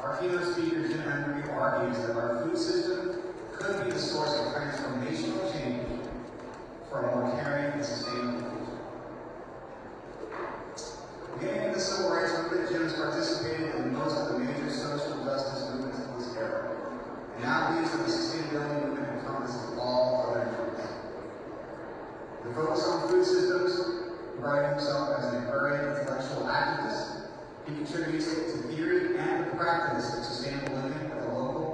our keynote speaker, Jim Henry, argues that our food system could be the source of transformational change for a more caring and sustainable future. Beginning in the civil rights movement, Jim has participated in most of the major social justice movements of this era, and now believes that the sustainability movement encompasses all other groups. The focus on food systems, regarding himself as an encouraging intellectual activist, he contributes to theory and the practice of sustainable living at the local,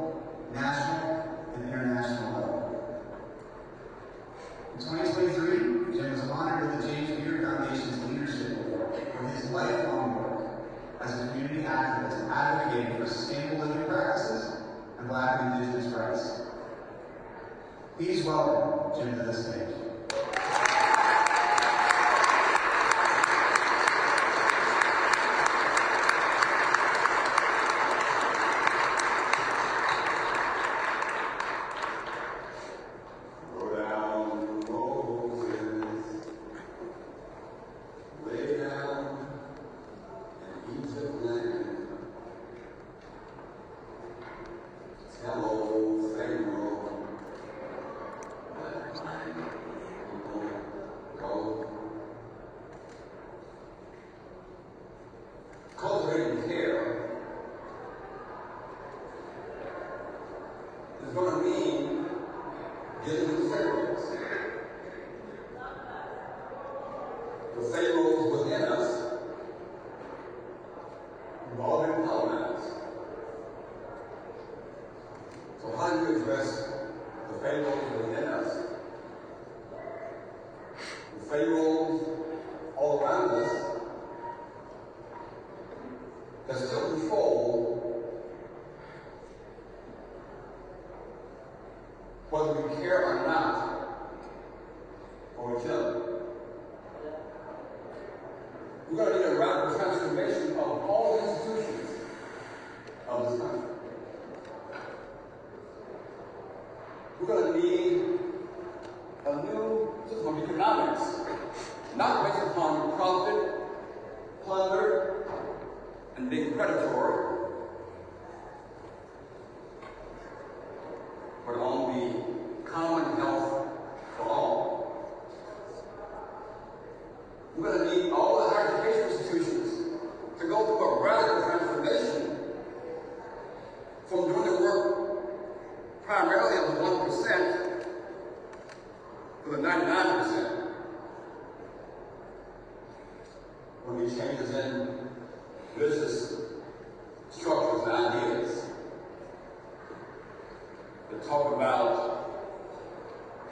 national, and international level. In 2023, Jim was honored with the James Beard Foundation's Leadership Award for his lifelong work as a community activist advocating for sustainable living practices and Black and Indigenous rights. Please welcome Jim to the stage. Cultivating care is going to mean getting to pharaohs. The pharaohs within us have all been colonized. So how do you address the pharaohs within us? The pharaohs all around us that still control whether we care or not for each other. We're going to need a radical transformation of all institutions of this country. We're going to need a new system of economics, not based upon profit, plunder, and being predatory, but on the common health for all. We're going to need all the higher education institutions to go through a radical transformation from doing the work primarily of the 1% to the 99%. When these changes in business structures and ideas that talk about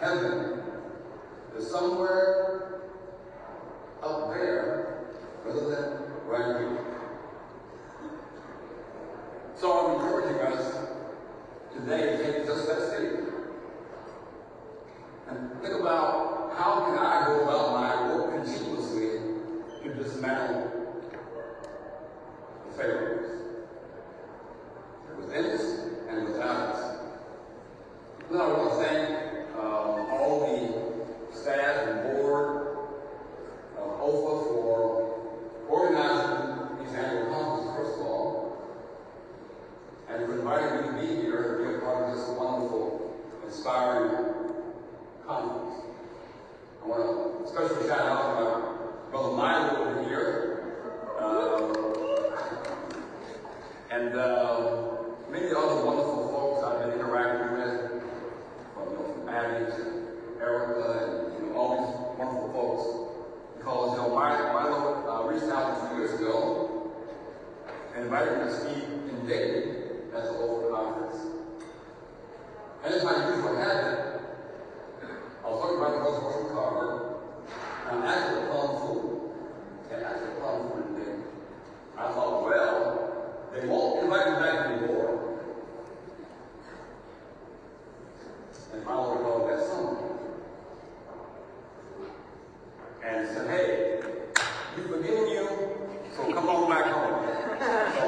heaven is somewhere up there rather than right here. So I'm encouraging us today to take just that statement and think about how can I go about my work continuously to dismantle pharaohs within us and without us. Now I want to thank all the staff and board of OFA for organizing these annual conferences, first of all, and for inviting me to be here and be a part of this wonderful, inspiring conference. I want to especially shout out to my brother Milo over here. And many other wonderful folks I've been interacting with, from Abby to Erica and all these wonderful folks. Because Milo reached out a few years ago and invited me to speak in Dayton at the local conference. And as my usual habit, I was talking about the West Carver, and I'm actually plum food. And actually plum food in Dayton. I thought, well, they won't invite me back anymore. And my Lord called that summer. And said, hey, we've forgiven you, so come on back home. So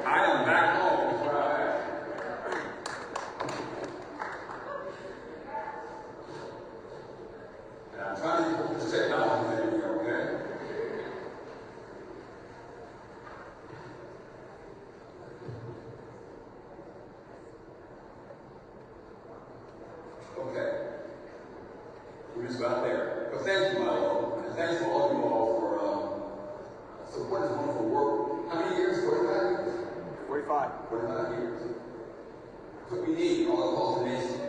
I am back home. That's where I am. And I'm trying to put this technology in here, okay? 45 years. That's what we need all across the nation.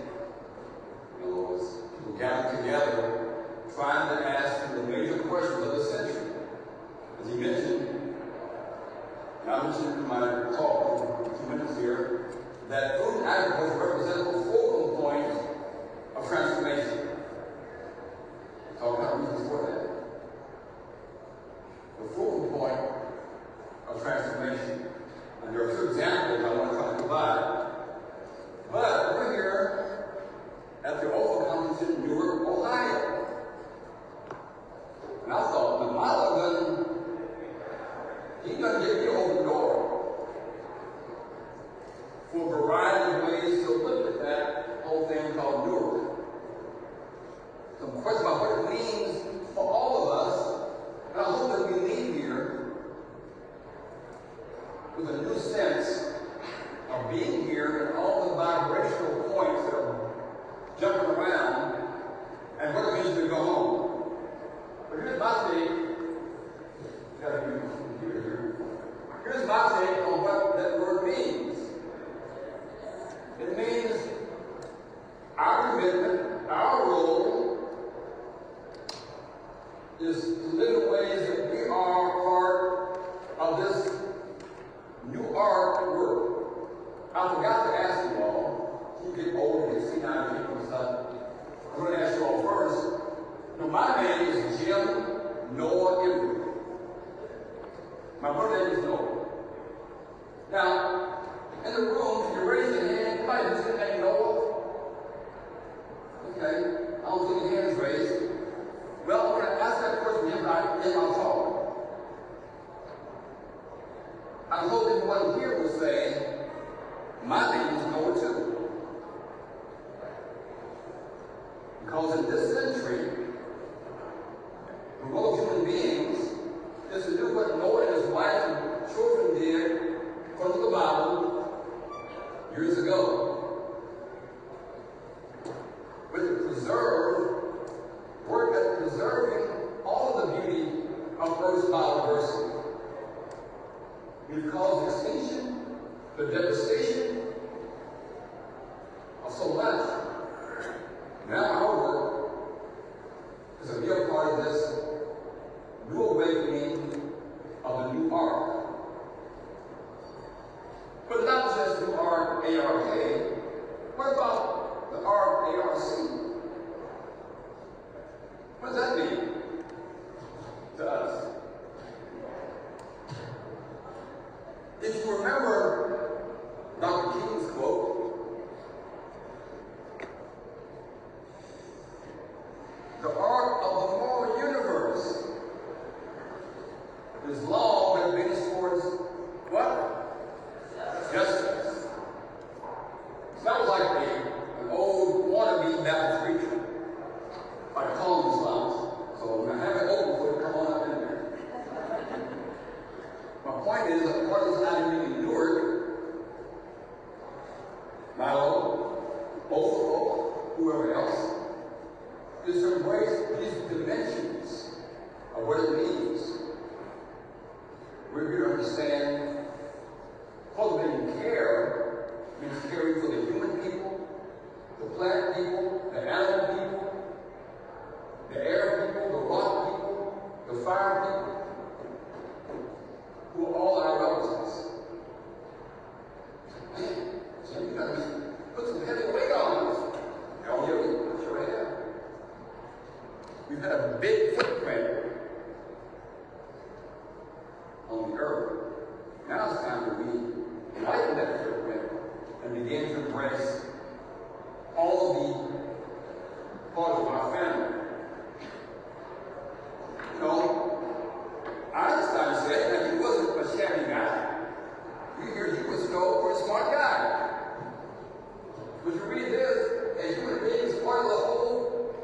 In other words, people gathered together, trying to ask the major questions of the century. As he mentioned, and I mentioned in my talk a few minutes here, that food and agriculture represent the focal point of transformation. So I've got reasons for that. The focal point of transformation. And there are two examples I want to try to provide. But we're here at the Oval Conference in Newark, Ohio. And I thought, now Milo he's going to give me an open door for a variety of ways to look at that whole thing called Newark. Some questions about what it means for all of us, and I hope that we leave here with a new sense of being here and all the vibrational points that are jumping around and what it means to go home. But here's my take. Here's my take on what that word means. It means our commitment, our role is to live in ways that we are part of this new art work. I forgot to ask you all, you get older, you see now people and stuff. I'm going to ask you all first. My name is Jim Noah Embry. My brother name is Noah. Now, in the room, can you raise your hand? Anybody who's in that Noah? Okay, I don't see any hands raised. Well, I'm going to ask that question in my talk. I hope everyone here will say, my name is Noah too. Because in this century, the role of human beings is to do what Noah and his wife and children did according to the Bible years ago. But to work at preserving all of the beauty of Earth's biodiversity. We've caused extinction, the devastation of so much. Now our work is to be a part of this new awakening of the new art. But not just new art, ARK. What about the art, ARC? What does that mean to us? If you remember Dr. King's quote, the art of the moral universe is long and leans towards what? Justice. Sounds like an old wannabe Baptist preacher, like Colin Slots. So I'm going to have it open for you to come on up in there. My point is, that part of this idea in Newark, Milo, Ophel, whoever else, is to embrace these dimensions of what it means. We're here to understand cultivating care means caring for the human people, the plant people, the animal people, the air people, the rock people, the fire people, who are all our relatives. Man, Jim, you gotta put some heavy weight on us. Oh, yeah, we sure have. We've had a big footprint on the earth. Now it's time that we lighten that footprint and begin to embrace all of the part of our family. You know, Einstein said that he wasn't a shabby guy. You hear he was no pretty smart guy. But you read this, as human beings, part of the whole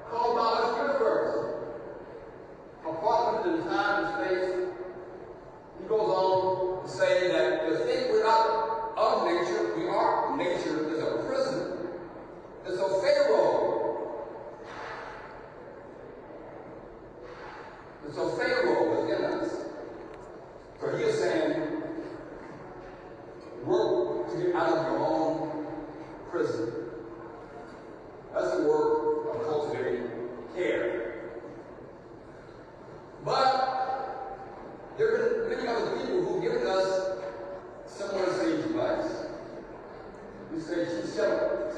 cosmos universe. Apart from the time and space, he goes on to say that the thing we're not of nature, we are. Nature is a prison. It's a pharaoh.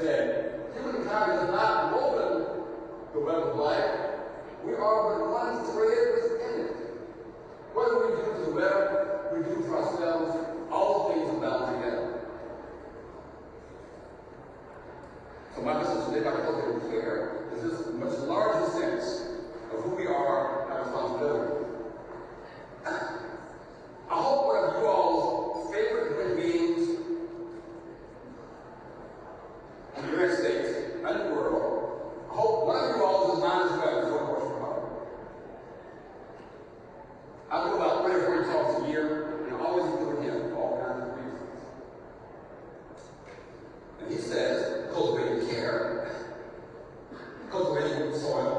said, humankind is not woven the web of life. We are but one thread within it. What do we do to the web? We do to ourselves. All things are bound together. So my message today about cultivating care is this much larger sense of who we are and our responsibility. I hope one of you all's favorite human beings in the United States and the world, I hope one of you all is mine as well, is one portion of heart. I do about 30 or 40 talks a year, and I always include him for all kinds of reasons. And he says, cultivating care, cultivating soil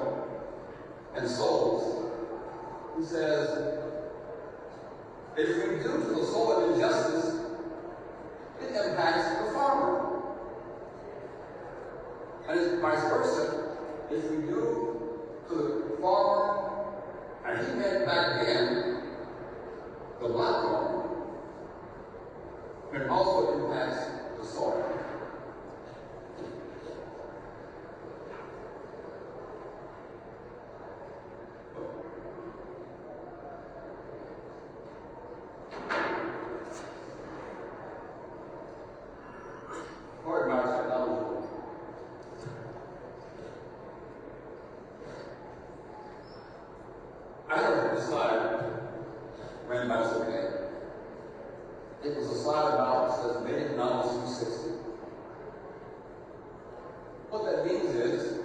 and souls. He says, if we do to the soil injustice, it impacts the farmer. And it's vice versa. If we do to the farmer, and he meant back then, the black farmer, it also impacts the soil. Or about technology. I heard this slide ran by us okay. It was a slide about says made in 1960. What that means is,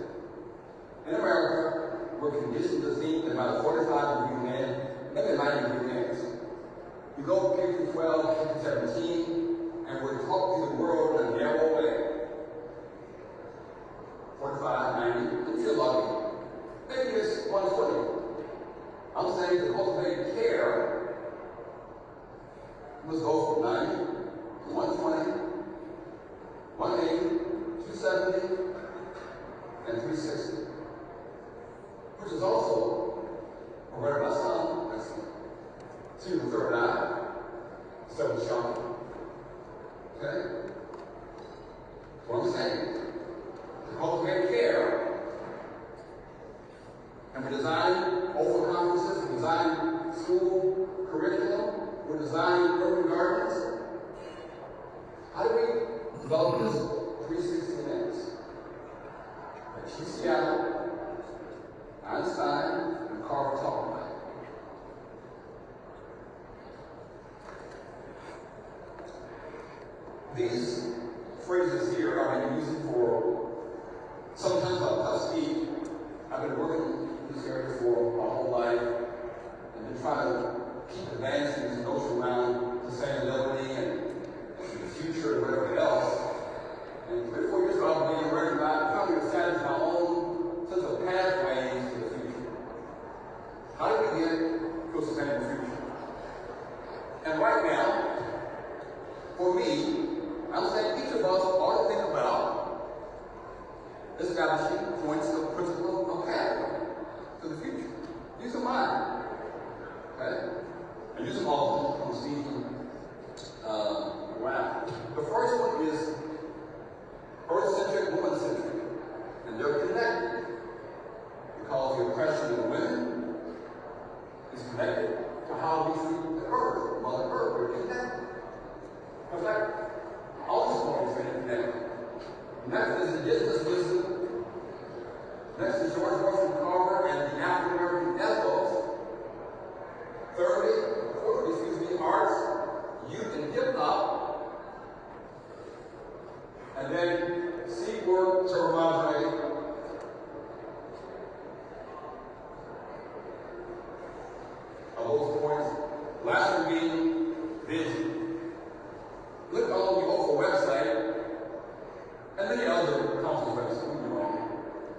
in America, we're conditioned to think that about a 45-degree man, maybe a 90-degree man. You go K through 12, K through 17, and we're taught to the world in a narrow way. 45, 90, if you're lucky. Maybe it's 120. I'm saying to cultivate care, you must go from 90 to 120, 180, 270, and 360. Which is also where my son, that's two the third eye, seventh chakra. Okay? That's what I'm saying. To cultivate care, and we design open conferences, we design school curriculum, we're designing urban gardens. How do we develop this 360 minutes? Like Seattle, Einstein, and Carver talked about it. These phrases here I've been using for sometimes about tough speed. I've been working in this area for my whole life and been trying to keep advancing this notion around sustainability and the future and whatever else. And 3 or 4 years ago, I began working about trying to establish my own sense of pathways to the future. How do we get to a sustainable future? And right now, for me, I'm saying each of us ought to think about establishing points of principle of pathway to the future. These are mine. Okay? And use them all from Stephen Wow. The first one is earth-centric, woman-centric. And they're connected. Because the oppression of women is connected to how we treat the earth, Mother Earth. We're connected. In fact, all these points are connected. Next is indigenous wisdom. Next is George Washington Carver and the African American ethos. Fourthly, arts, youth, and hip hop. And then Seaboard Terramagre. Those points. Last one being vision. Look on the OFA website and many other council websites,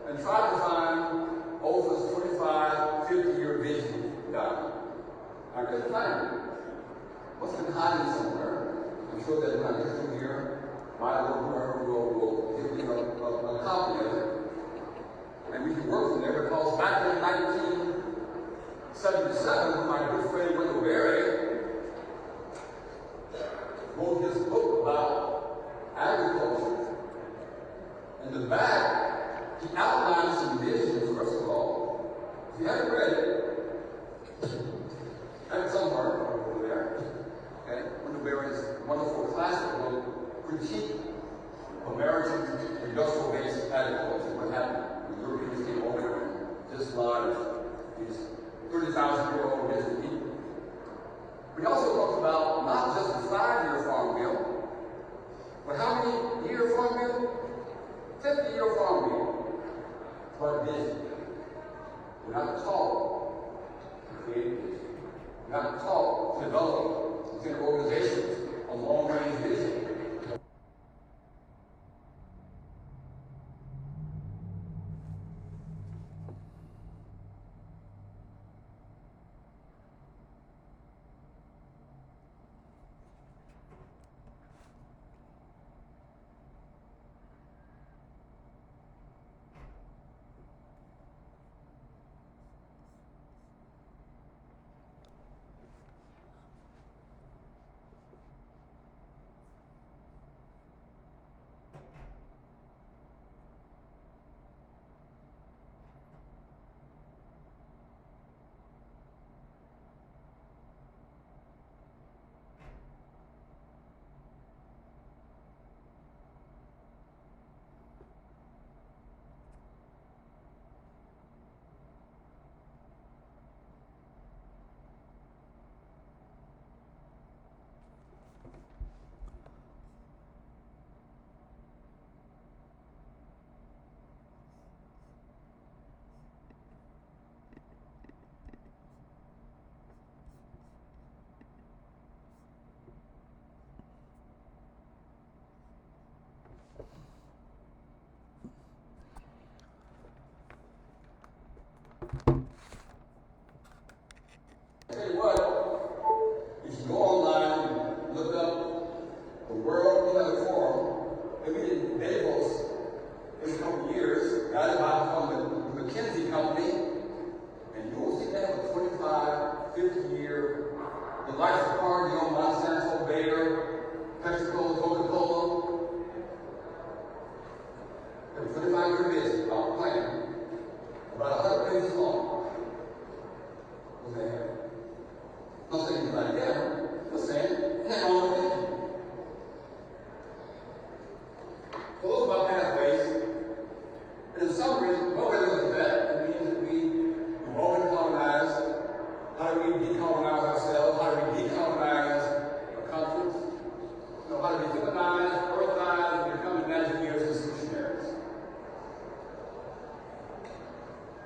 and try to find OFA's 25, 50-year vision document. I couldn't find it. Must have been hiding somewhere. I'm sure that when I get through here, my little girl will give me a copy of it. And we can work from there because back in 1977, when my good friend Wendell Berry wrote his book about agriculture, class that will critique American industrial-based agriculture, what happened when Europeans came over and dislodged these 30,000-year-old indigenous people. We also talked about not just the 5-year farm bill, but how many year farm bill? 50-year farm bill. It's our vision. We're not taught to create vision. We're not taught to develop within organizations a long-range vision. Tell you what, if you go online and look up the World Economic Forum, they meet in Davos in a couple of years, guided by the McKinsey company, and you will see they have a 25, 50-year, the likes of Carnegie, Monsanto, Bayer, PepsiCo, Coca-Cola. They have a 25-year vision, our plan, about 100 pages long. What they have. I'm not saying it's like them, I'm saying, hang on with it. So those are my pathways. And in summary, what we're looking at, it means that we won't colonize. How do we decolonize ourselves? How do we decolonize our countries? You know, how do we feminize, earthize, and become imagineers and solutionaries?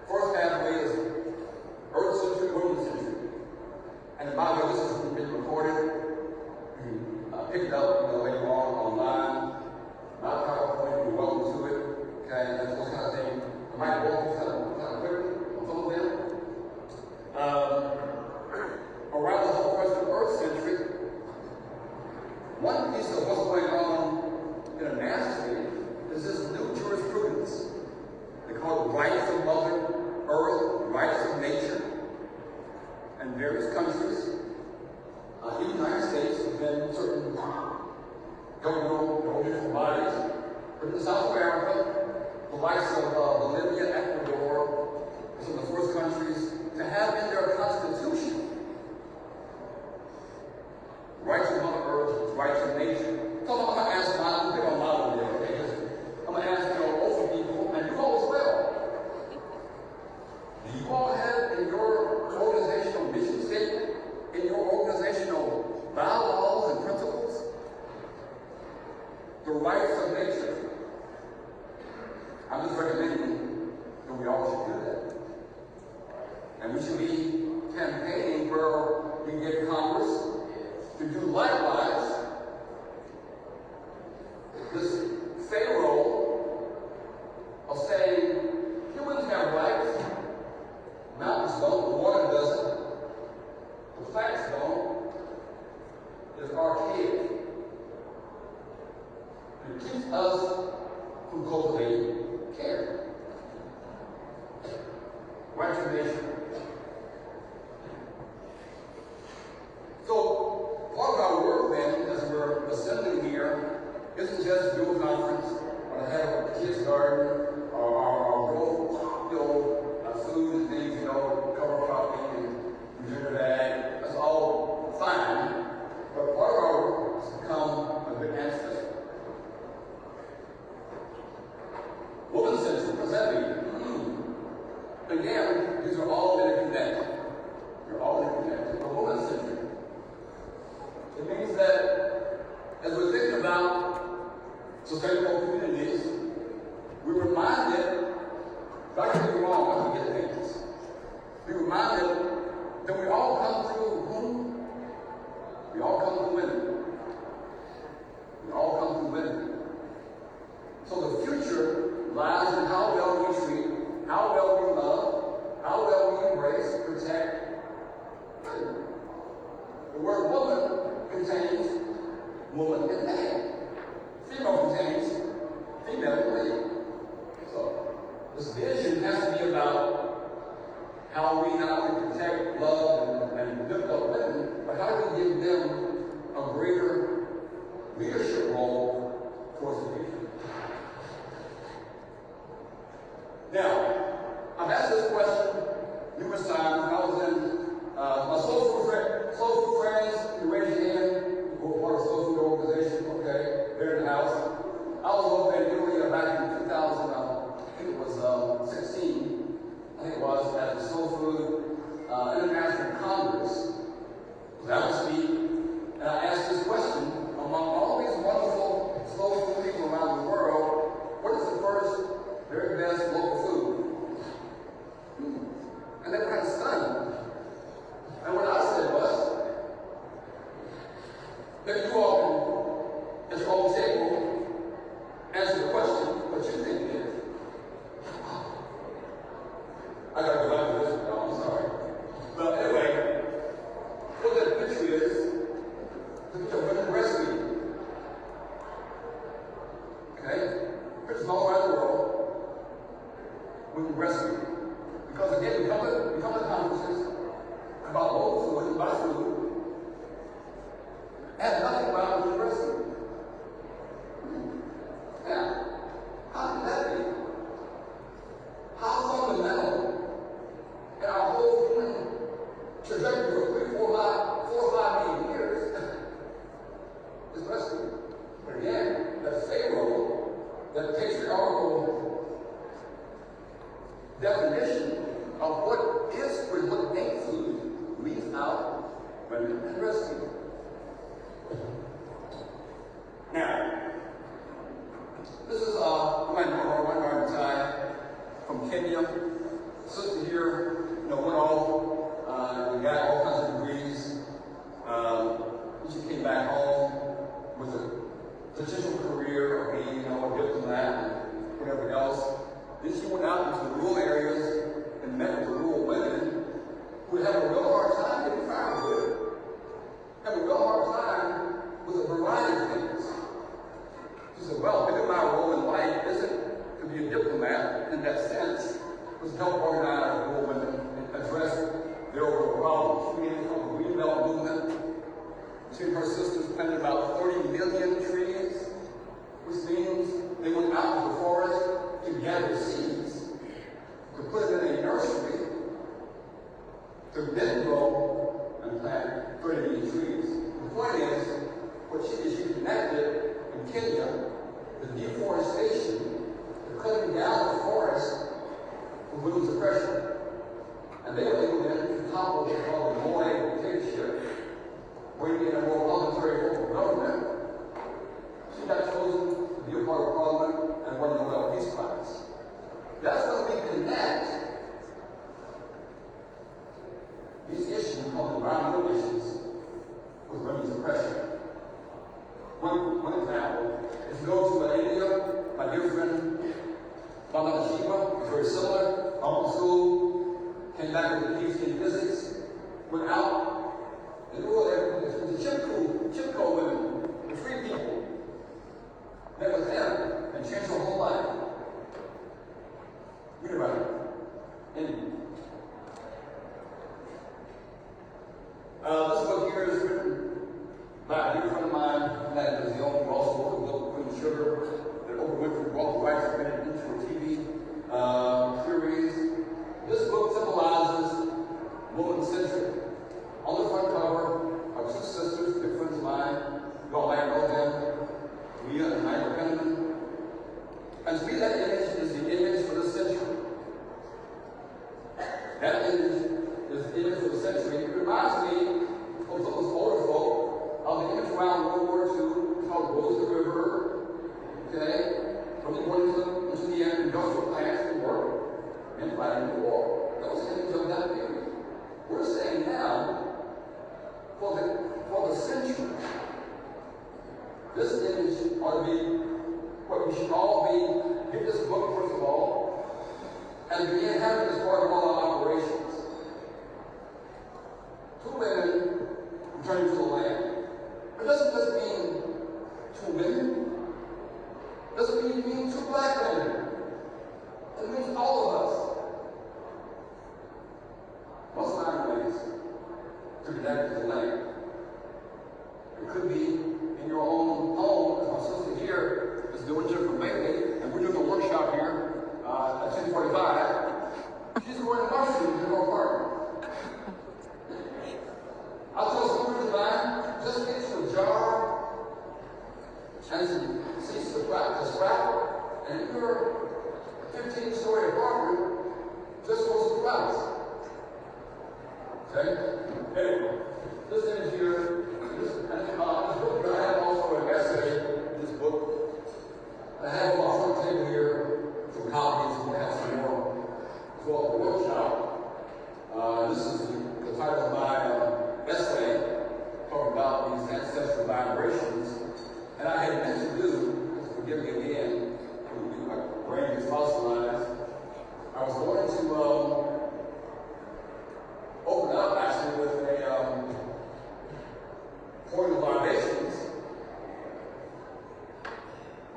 First pathway is earth-centric, women-centric. And by the way, this has been recorded. Pick it up, later on online. Not PowerPoint, you're welcome to it. Okay, and those kind of things. I might walk you kind of quickly on some of them. Around the whole question of Earth-centric, one piece of what's going on internationally is this new jurisprudence. They call it rights of Mother Earth, rights of nature. In various countries, in the United States, there's been certain governmental bodies, but in South America, the likes of Bolivia, Ecuador, some of the first countries to have in their constitution rights of Mother Earth, rights of nature. So I'm going to ask my big on model there, okay? Because I'm going to ask both of people, and you all as well. Do you all have in your organizational mission statement, in your organizational bylaws and principles, the rights of nature? I'm just recommending that we all should do that. And we should be campaigning where we get Congress to do likewise. This Pharaoh of saying humans have rights, mountains don't, the water doesn't, the plants don't, is archaic. It keeps us from cultivating care. Right to nation. So, part of our work then, as we're assembling here, isn't just do a conference or to have a kids' garden or grow food and things, cover cropping and regenerative ag. That's all fine. But part of our work is to become a about sustainable communities, we're reminded, don't get me wrong, I forget things. We're reminded that we all come through whom? We all come through women. We all come through women. So the future lies in how well we treat, how well we love, how well we embrace, protect women. The word woman contains woman and man. Female contains female and male. So this vision has to be about how we not only protect, love, and lift up women, but how do we give them a greater leadership role towards the future. Now, I've asked this question numerous times. I was in my soul food friends. You raise your hand. We're part of a soul food organization. Okay, they're in the house. I was over in Italy back in 2000. I think it was 16. I think it was at the Soul Food International Congress. That was me. And I asked this question among all these wonderful soul food people around the world: what is the first, very best local food? And they were kind of stunned. And what I said was, that you all can, at your own table, answer the question, what you think it is. I gotta go back to this one, y'all, I'm sorry. But anyway, what that picture is, the picture of women breastfeeding. Okay? Pictures all around the world, women breastfeeding. Because again, we come to conferences about local food and about food, and nothing about women breastfeeding. Now, how can that be? How fundamental in our whole human trajectory of 4 or 5 million years is breastfeeding. But again, that Pharaoh, that patriarchal definition of what is or what ain't food leaves out women and breastfeeding. Now, this is my tie from Kenya. Sister here, went off, we got all kinds of degrees. She came back home with a potential career of being, a diplomat and whatever else. Then she went out into the rural areas and met with the rural women who had a real hard time getting firewood. Have a real hard time with a variety of things. She said, well, maybe my role in life isn't to be a diplomat in that sense, was to help organize rural women and address their overall problems. She began from the Green Belt movement. She and her sisters planted about 30 million trees, which means they went out to the forest to gather seeds, to put it in a nursery, to then go and plant 30 million trees. The point is, what she connected in Kenya, the deforestation, the cutting down the forest with women's oppression. And they were able then to topple what they call the Moi dictatorship, bringing in a more voluntary form of government. She got chosen to be a part of Parliament and won the Nobel Peace Prize. That's when we connect these issues called environmental issues with women's oppression. One example, if you go to India, my dear friend Bangla Shiva is very similar, almost school, came back with a PhD in physics, went out in the rural areas, the Chipko women, the free people, met with them and changed her whole life. Read about it. India. This book here is written by a dear friend of mine, that is the owner, who also wrote the book Queen Sugar, that Oprah Winfrey brought the rights to it into a TV series. This book symbolizes woman-centric. On the front cover are 2 sisters, good friends of mine, goes to the river, okay, from the going into the industrial plants and work and fighting the war. That was the image of that period. We're saying now, for the century, this image ought to be what we should all be. Get this book, first of all, and begin having this part of all our operations. Two women returning to the land. It doesn't just mean two women. It doesn't mean two black women. It means all of us. Must find ways to connect to the land. It could be in your own home, as my sister here is doing here from Bailey, and we're doing a workshop here at 10:45. She's growing mushrooms in her apartment. I'll tell some friends of mine, just get you a jar and some seeds to sprout, and your 15-story apartment just goes to sprouts. Okay? Anyway, this image here, this book, I have also an essay in this book. I have on my front table here some copies, and we have some more as well for the workshop. This is the title of my essay, talking about these ancestral vibrations. And I had meant to do, forgive me again, my brain is fossilized. I was going to open up actually with a point of libations.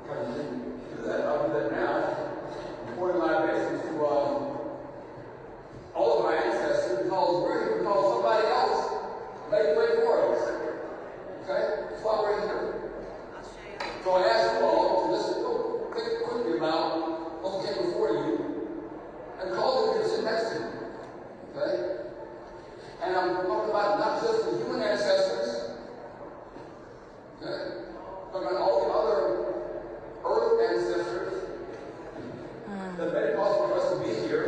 I didn't do that, I'll do that now. Point of libations to all of our ancestors, because we're here because somebody else made way for us. Okay? That's why we're here. So I ask you all to just think quickly about what came before you and call them to sit next to you. Okay? And I'm talking about not just the human ancestors, okay? I'm talking about all the other earth ancestors that made it possible for us to be here.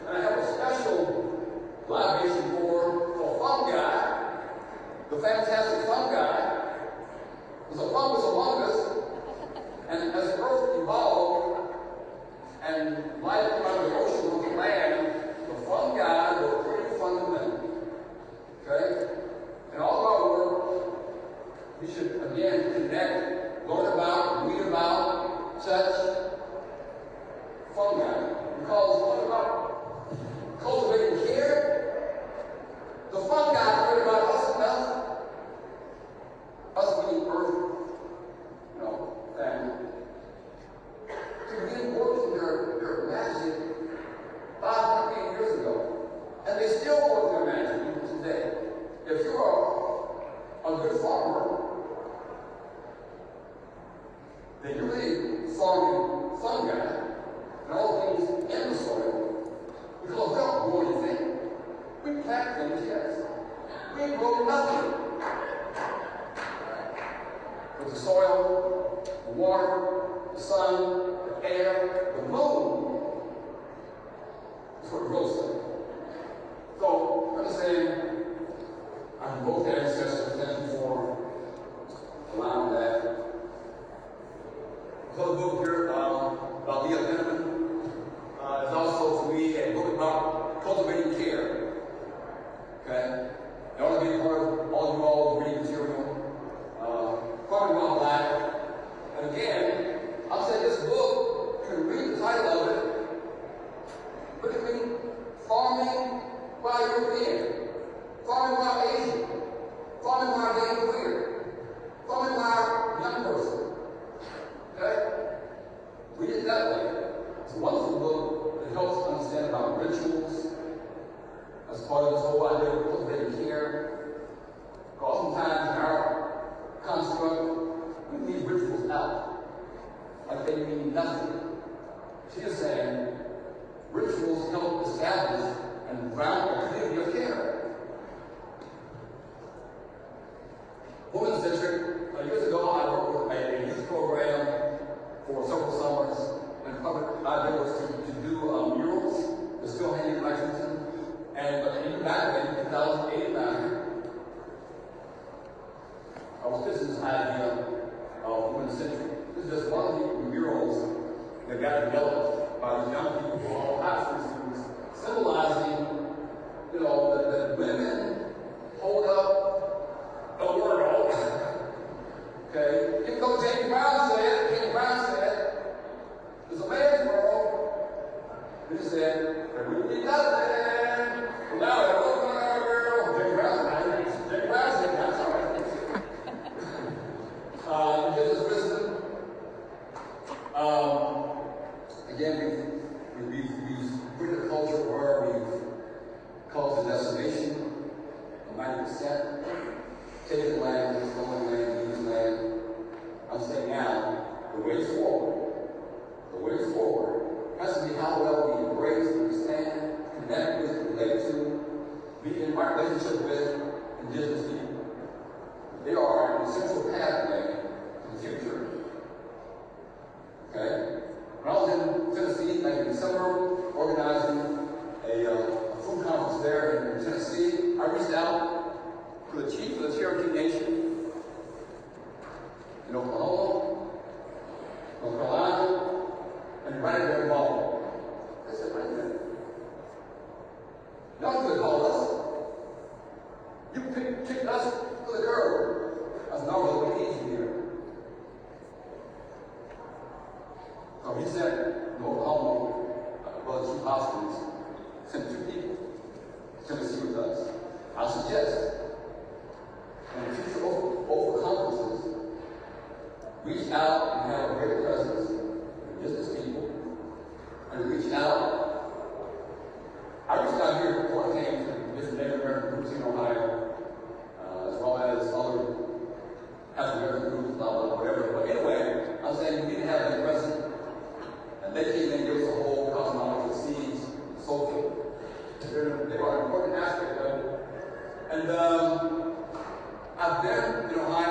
And I have a special libation for fungi, the fantastic fungi. There's a fungus among us, and as the earth evolved and life came out of the ocean with the land, the fungi were pretty fundamental. Okay? In all of our work, we should again connect, learn about, read about such fungi. Because what about cultivating care? The fungi heard about us enough. Us being earth, family. To begin working their magic 500 years ago. And they still work their magic even today. If you are a good farmer, then you're really farming fungi and all things in the soil. Because we don't grow anything. We plant things, yes. We grow nothing. With the soil, the water, the sun, the air, the moon, is what grows them. So, understand, I invoke the ancestors, thank you for allowing that. There's a book here about Leah Penniman. It's also, for me, a book about cultivating care. Okay? I want to be a part of all you all reading material. Probably not black. And again, I'll say this book, you can read the title of it. Look at me, farming while European, farming while Asian, farming while gay queer, farming while young person. Okay? Read it that way. It's a wonderful book that helps us understand about rituals as part of this whole idea of cultivating care. Because sometimes in our construct, we leave rituals out, like they mean nothing. She is saying rituals help establish and ground a community of care. Woman-centric. Years ago, I worked with a youth program for several summers, and the public idea was to do murals. They're still hanging in Lexington, and even back then, 2008 and 9. I was pitching this idea of that got developed by these young people who are all high school students, symbolizing, that women hold up the world. Okay? Even though James Brown said, there's a man's world. And he said, there will be nothing without a woman world. James Brown said, that's all right. It gives us wisdom. Again, we've put in a culture where we've caused a decimation of 90%, taking land, stolen land, using land. I'm saying now, the way forward has to be how well we embrace, understand, connect with, relate to, be in right relationship with indigenous people. They are an essential pathway to the future. Okay? When I was in Tennessee back in December, organizing a food conference there in Tennessee, I reached out to the chief of the Cherokee Nation in Oklahoma, North Carolina, and invited their involvement. I said, wait a minute. Y'all could have called us. You picked us for the girl. I said, no, brother, we need you here. So he sent to Oklahoma, Brother Chief Hoskins, sent 2 people to Tennessee with us. I suggest, when the future over conferences, reach out and have a great presence with business people, and reach out. I reached out here before I came to different Native American groups in Ohio, as well as other African American groups, blah, blah, whatever. But anyway, I'm saying we need to have a presence. And they came in and gave us a whole cosmology of seeds, and so forth. They are an important aspect of it. And I've been in Ohio